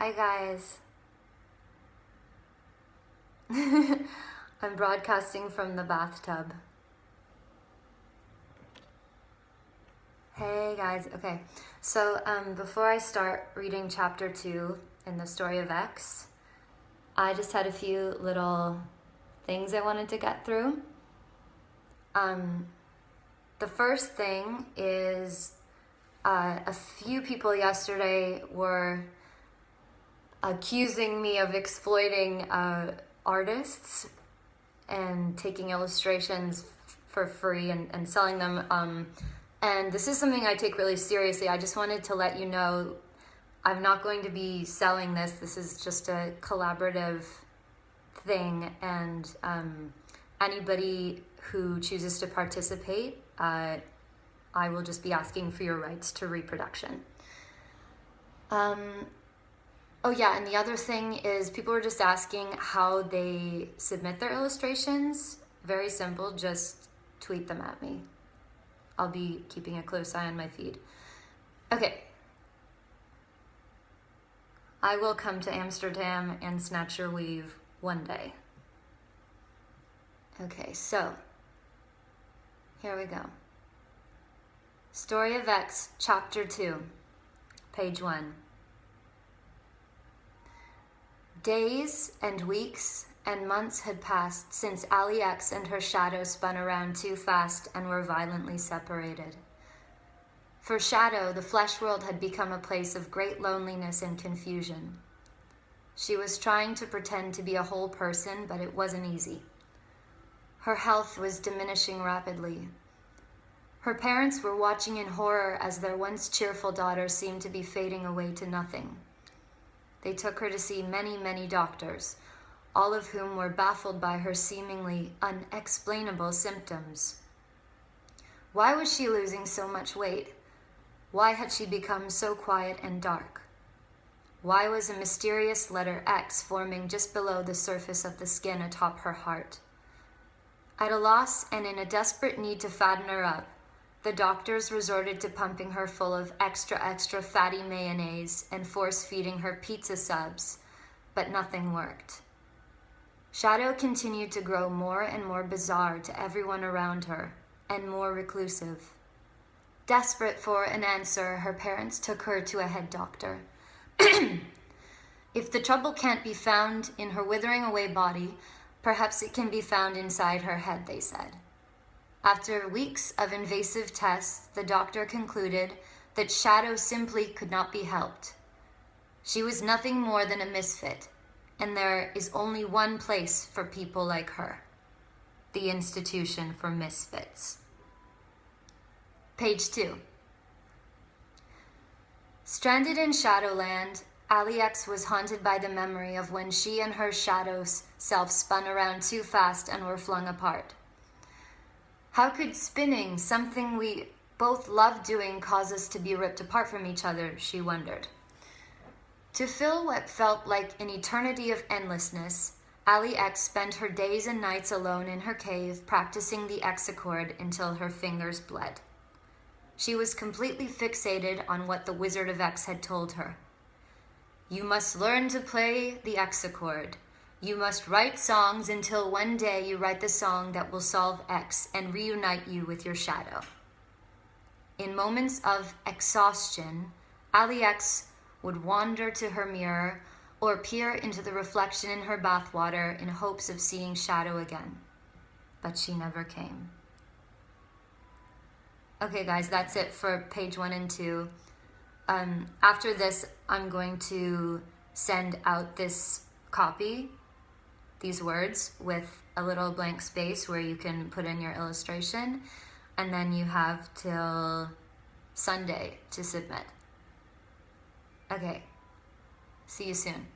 Hi guys. I'm broadcasting from the bathtub. Hey guys. Okay, so before I start reading chapter 2 in the story of X, I just had a few little things I wanted to get through. The first thing is a few people yesterday were accusing me of exploiting artists and taking illustrations for free and selling them. And this is something I take really seriously. I just wanted to let you know I'm not going to be selling this. This is just a collaborative thing, and anybody who chooses to participate, I will just be asking for your rights to reproduction. Oh yeah, and the other thing is people were just asking how they submit their illustrations. Very simple, just tweet them at me. I'll be keeping a close eye on my feed. Okay. I will come to Amsterdam and snatch your weave one day. Okay, so here we go. Story of X, Chapter 2, page 1. Days and weeks and months had passed since Allie X and her shadow spun around too fast and were violently separated. For Shadow, the flesh world had become a place of great loneliness and confusion. She was trying to pretend to be a whole person, but it wasn't easy. Her health was diminishing rapidly. Her parents were watching in horror as their once cheerful daughter seemed to be fading away to nothing. They took her to see many, many doctors, all of whom were baffled by her seemingly unexplainable symptoms. Why was she losing so much weight? Why had she become so quiet and dark? Why was a mysterious letter X forming just below the surface of the skin atop her heart? At a loss and in a desperate need to fatten her up, the doctors resorted to pumping her full of extra fatty mayonnaise and force-feeding her pizza subs, but nothing worked. Shadow continued to grow more and more bizarre to everyone around her, and more reclusive. Desperate for an answer, her parents took her to a head doctor. If the trouble can't be found in her withering away body, perhaps it can be found inside her head, they said. After weeks of invasive tests, the doctor concluded that Shadow simply could not be helped. She was nothing more than a misfit, and there is only one place for people like her: the Institution for Misfits. Page 2. Stranded in Shadowland, Allie X was haunted by the memory of when she and her shadow self spun around too fast and were flung apart. How could spinning, something we both loved doing, cause us to be ripped apart from each other, she wondered. To fill what felt like an eternity of endlessness, Allie X spent her days and nights alone in her cave, practicing the X chord until her fingers bled. She was completely fixated on what the Wizard of X had told her. You must learn to play the X chord. You must write songs until one day you write the song that will solve X and reunite you with your shadow. In moments of exhaustion, Allie X would wander to her mirror or peer into the reflection in her bathwater in hopes of seeing Shadow again. But she never came. Okay guys, that's it for page 1 and 2. After this, I'm going to send out this copy, these words, with a little blank space where you can put in your illustration, and then you have till Sunday to submit. Okay, see you soon.